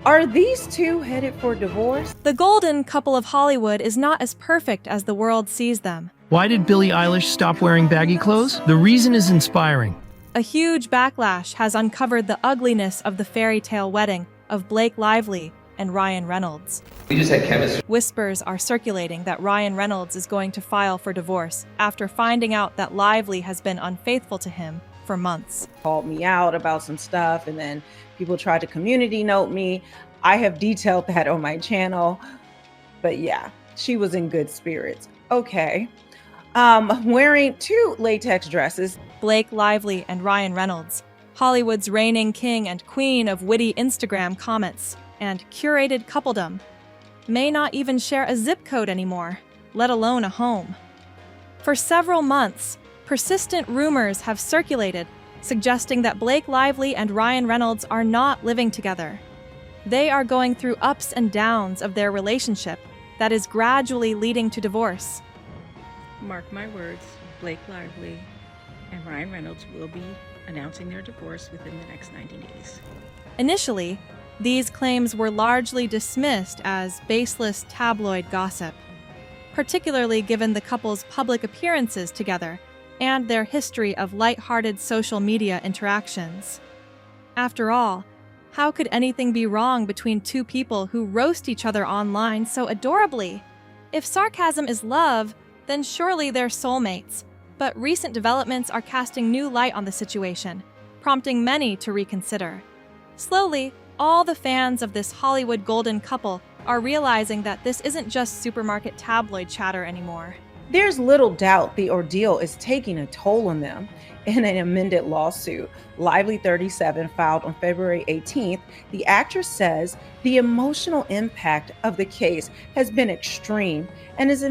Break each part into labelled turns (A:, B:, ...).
A: Are these two headed for divorce?
B: The golden couple of Hollywood is not as perfect as the world sees them.
C: Why did Billie Eilish stop wearing baggy clothes? The reason is inspiring.
B: A huge backlash has uncovered the ugliness of the fairy tale wedding of Blake Lively and Ryan Reynolds.
D: We just had chemistry.
B: Whispers are circulating that Ryan Reynolds is going to file for divorce after finding out that Lively has been unfaithful to him for months.
A: Called me out about some stuff, and then people tried to community note me. I have detailed that on my channel. But yeah, she was in good spirits. Okay. Wearing two latex dresses.
B: Blake Lively and Ryan Reynolds, Hollywood's reigning king and queen of witty Instagram comments and curated coupledom, may not even share a zip code anymore, let alone a home. For several months, persistent rumors have circulated suggesting that Blake Lively and Ryan Reynolds are not living together. They are going through ups and downs of their relationship that is gradually leading to divorce.
E: Mark my words, Blake Lively and Ryan Reynolds will be announcing their divorce within the next 90 days.
B: Initially, these claims were largely dismissed as baseless tabloid gossip, particularly given the couple's public appearances together and their history of light-hearted social media interactions. After all, how could anything be wrong between two people who roast each other online so adorably? If sarcasm is love, then surely they're soulmates. But recent developments are casting new light on the situation, prompting many to reconsider. Slowly, all the fans of this Hollywood golden couple are realizing that this isn't just supermarket tabloid chatter anymore.
A: There's little doubt the ordeal is taking a toll on them. In an amended lawsuit, Lively 37 filed on February 18th, the actress says the emotional impact of the case has been extreme and is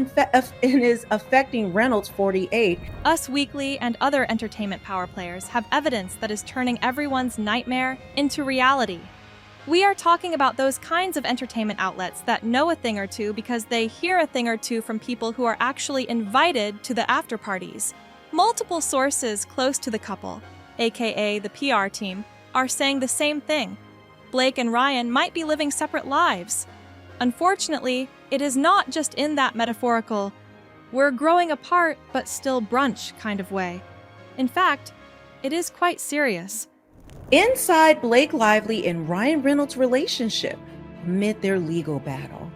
A: affecting Reynolds 48.
B: Us Weekly and other entertainment power players have evidence that is turning everyone's nightmare into reality. We are talking about those kinds of entertainment outlets that know a thing or two because they hear a thing or two from people who are actually invited to the after parties. Multiple sources close to the couple, aka the PR team, are saying the same thing. Blake and Ryan might be living separate lives. Unfortunately, it is not just in that metaphorical, we're growing apart but still brunch kind of way. In fact, it is quite serious.
A: Inside Blake Lively and Ryan Reynolds' relationship amid their legal battle.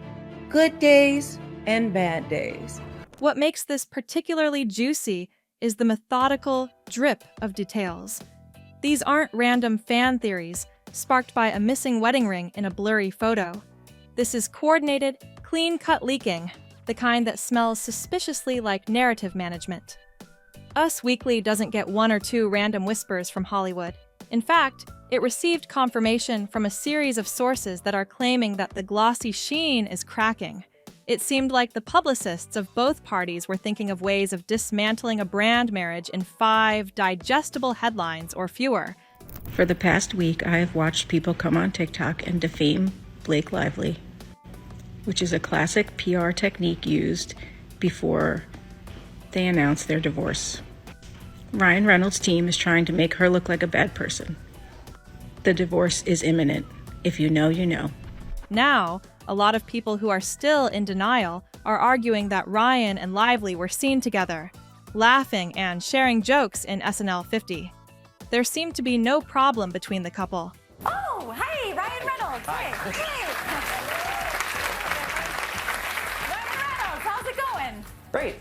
A: Good days and bad days.
B: What makes this particularly juicy is the methodical drip of details. These aren't random fan theories sparked by a missing wedding ring in a blurry photo. This is coordinated, clean-cut leaking, the kind that smells suspiciously like narrative management. Us Weekly doesn't get one or two random whispers from Hollywood. In fact, it received confirmation from a series of sources that are claiming that the glossy sheen is cracking. It seemed like the publicists of both parties were thinking of ways of dismantling a brand marriage in 5 digestible headlines or fewer.
E: For the past week, I have watched people come on TikTok and defame Blake Lively, which is a classic PR technique used before they announce their divorce. Ryan Reynolds' team is trying to make her look like a bad person. The divorce is imminent. If you know, you know.
B: Now, a lot of people who are still in denial are arguing that Ryan and Lively were seen together, laughing and sharing jokes in SNL 50. There seemed to be no problem between the couple.
F: Oh, hey, Ryan Reynolds. Hey, hey. Ryan Reynolds, how's it going?
D: Great.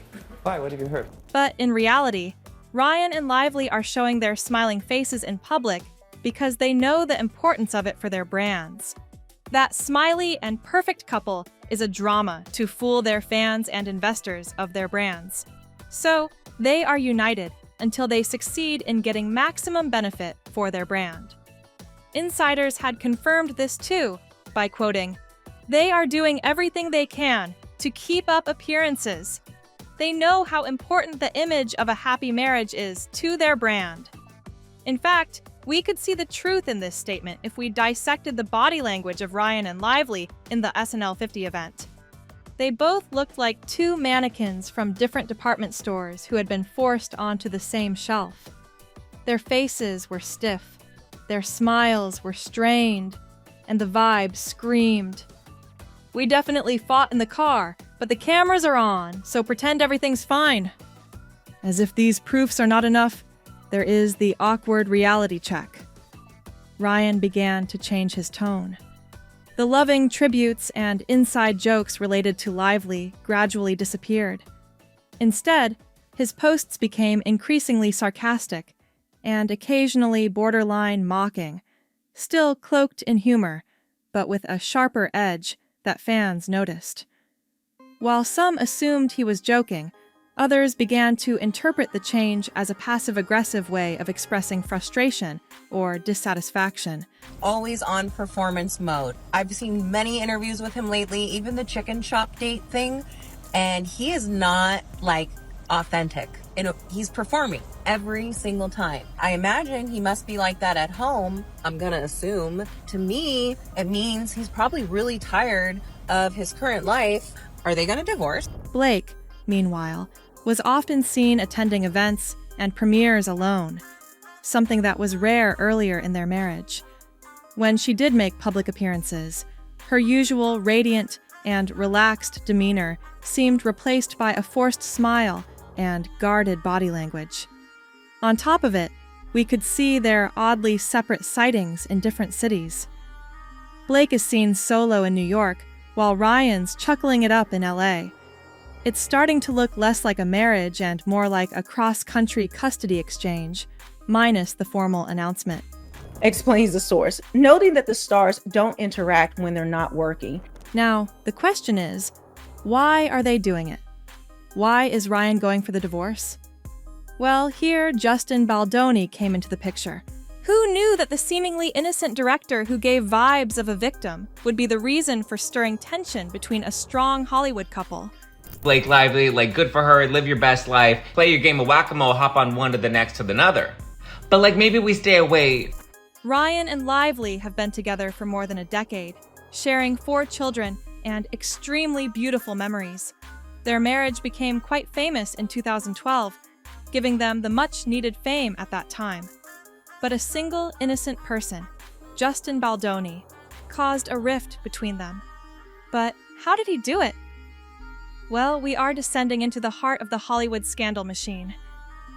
D: Why? What have you heard?
B: But in reality, Ryan and Lively are showing their smiling faces in public because they know the importance of it for their brands. That smiley and perfect couple is a drama to fool their fans and investors of their brands. So, they are united until they succeed in getting maximum benefit for their brand. Insiders had confirmed this too by quoting, "They are doing everything they can to keep up appearances. They know how important the image of a happy marriage is to their brand." In fact, we could see the truth in this statement if we dissected the body language of Ryan and Lively in the SNL 50 event. They both looked like two mannequins from different department stores who had been forced onto the same shelf. Their faces were stiff, their smiles were strained, and the vibe screamed. "We definitely fought in the car, but the cameras are on, so pretend everything's fine." As if these proofs are not enough, there is the awkward reality check. Ryan began to change his tone. The loving tributes and inside jokes related to Lively gradually disappeared. Instead, his posts became increasingly sarcastic and occasionally borderline mocking, still cloaked in humor, but with a sharper edge that fans noticed. While some assumed he was joking, others began to interpret the change as a passive-aggressive way of expressing frustration or dissatisfaction.
G: Always on performance mode. I've seen many interviews with him lately, even the chicken shop date thing, and he is not, authentic. He's performing every single time. I imagine he must be like that at home, I'm gonna assume. To me, it means he's probably really tired of his current life. Are they gonna divorce?
B: Blake, meanwhile, was often seen attending events and premieres alone, something that was rare earlier in their marriage. When she did make public appearances, her usual radiant and relaxed demeanor seemed replaced by a forced smile and guarded body language. On top of it, we could see their oddly separate sightings in different cities. Blake is seen solo in New York, while Ryan's chuckling it up in LA. It's starting to look less like a marriage and more like a cross-country custody exchange, minus the formal announcement.
A: Explains the source, noting that the stars don't interact when they're not working.
B: Now, the question is, why are they doing it? Why is Ryan going for the divorce? Well, here Justin Baldoni came into the picture. Who knew that the seemingly innocent director who gave vibes of a victim would be the reason for stirring tension between a strong Hollywood couple?
D: Blake Lively, good for her, live your best life, play your game of whack-a-mole, hop on one to the next to the another. But maybe we stay away.
B: Ryan and Lively have been together for more than a decade, sharing 4 children and extremely beautiful memories. Their marriage became quite famous in 2012, giving them the much-needed fame at that time. But a single innocent person, Justin Baldoni, caused a rift between them. But how did he do it? Well, we are descending into the heart of the Hollywood scandal machine.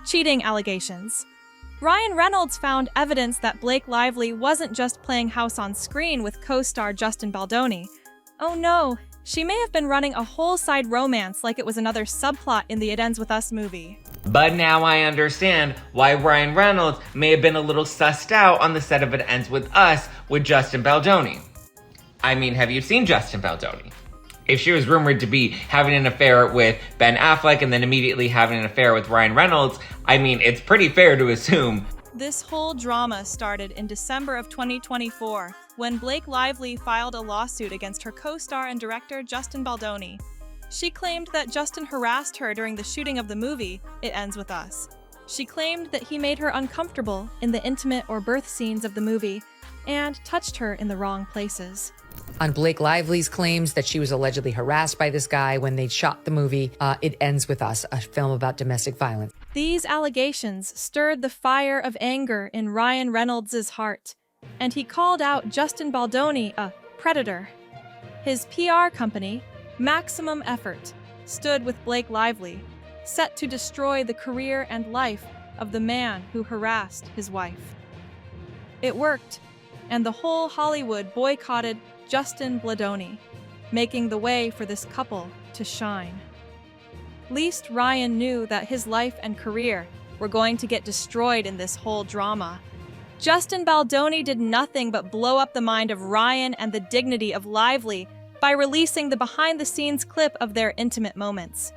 B: Cheating allegations. Ryan Reynolds found evidence that Blake Lively wasn't just playing house on screen with co-star Justin Baldoni. Oh no, she may have been running a whole-side romance like it was another subplot in the It Ends With Us movie.
D: But now I understand why Ryan Reynolds may have been a little sussed out on the set of It Ends With Us with Justin Baldoni. I mean, have you seen Justin Baldoni? If she was rumored to be having an affair with Ben Affleck and then immediately having an affair with Ryan Reynolds, I mean, it's pretty fair to assume.
B: This whole drama started in December of 2024, when Blake Lively filed a lawsuit against her co-star and director Justin Baldoni. She claimed that Justin harassed her during the shooting of the movie, It Ends With Us. She claimed that he made her uncomfortable in the intimate or birth scenes of the movie and touched her in the wrong places.
H: On Blake Lively's claims that she was allegedly harassed by this guy when they shot the movie It Ends With Us, a film about domestic violence.
B: These allegations stirred the fire of anger in Ryan Reynolds' heart, and he called out Justin Baldoni a predator. His PR company, Maximum Effort, stood with Blake Lively, set to destroy the career and life of the man who harassed his wife. It worked, and the whole Hollywood boycotted Justin Baldoni, making the way for this couple to shine. Least Ryan knew that his life and career were going to get destroyed in this whole drama. Justin Baldoni did nothing but blow up the mind of Ryan and the dignity of Lively by releasing the behind-the-scenes clip of their intimate moments.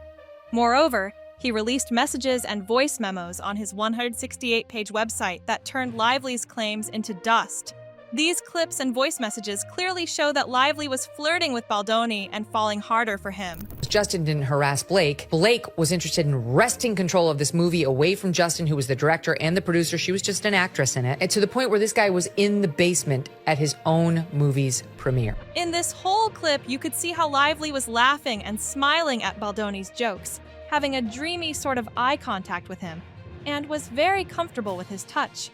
B: Moreover, he released messages and voice memos on his 168-page website that turned Lively's claims into dust. These clips and voice messages clearly show that Lively was flirting with Baldoni and falling harder for him.
H: Justin didn't harass Blake. Blake was interested in wresting control of this movie away from Justin, who was the director and the producer. She was just an actress in it. And to the point where this guy was in the basement at his own movie's premiere.
B: In this whole clip, you could see how Lively was laughing and smiling at Baldoni's jokes, having a dreamy sort of eye contact with him, and was very comfortable with his touch.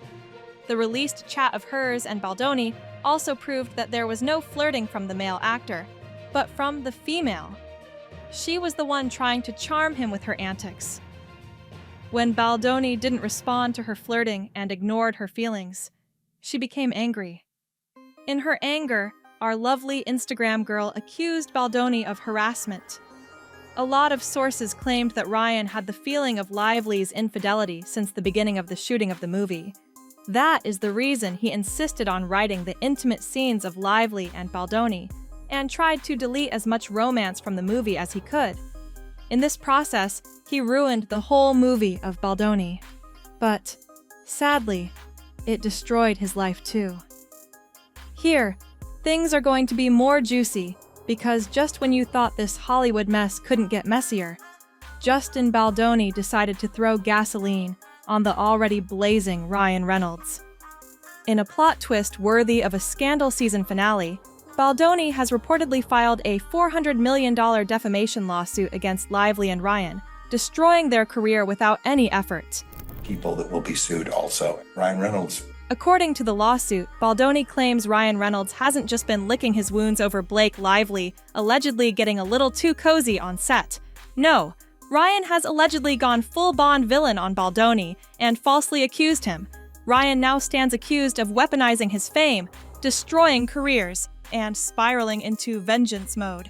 B: The released chat of hers and Baldoni also proved that there was no flirting from the male actor, but from the female. She was the one trying to charm him with her antics. When Baldoni didn't respond to her flirting and ignored her feelings, she became angry. In her anger, our lovely Instagram girl accused Baldoni of harassment. A lot of sources claimed that Ryan had the feeling of Lively's infidelity since the beginning of the shooting of the movie. That is the reason he insisted on writing the intimate scenes of Lively and Baldoni, and tried to delete as much romance from the movie as he could. In this process, he ruined the whole movie of Baldoni. But, sadly, it destroyed his life too. Here, things are going to be more juicy, because just when you thought this Hollywood mess couldn't get messier, Justin Baldoni decided to throw gasoline on the already blazing Ryan Reynolds. In a plot twist worthy of a scandal season finale, Baldoni has reportedly filed a $400 million defamation lawsuit against Lively and Ryan, destroying their career without any effort.
I: People that will be sued also. Ryan Reynolds.
B: According to the lawsuit, Baldoni claims Ryan Reynolds hasn't just been licking his wounds over Blake Lively, allegedly getting a little too cozy on set. No, Ryan has allegedly gone full Bond villain on Baldoni and falsely accused him. Ryan now stands accused of weaponizing his fame, destroying careers, and spiraling into vengeance mode.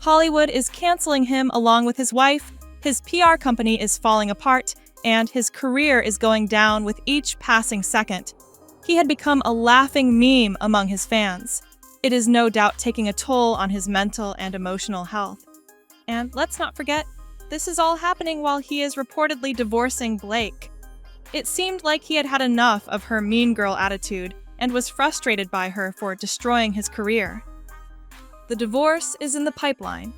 B: Hollywood is canceling him along with his wife, his PR company is falling apart, and his career is going down with each passing second. He had become a laughing meme among his fans. It is no doubt taking a toll on his mental and emotional health. And let's not forget, this is all happening while he is reportedly divorcing Blake. It seemed like he had had enough of her mean girl attitude and was frustrated by her for destroying his career. The divorce is in the pipeline,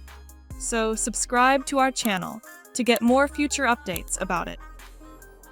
B: so subscribe to our channel to get more future updates about it.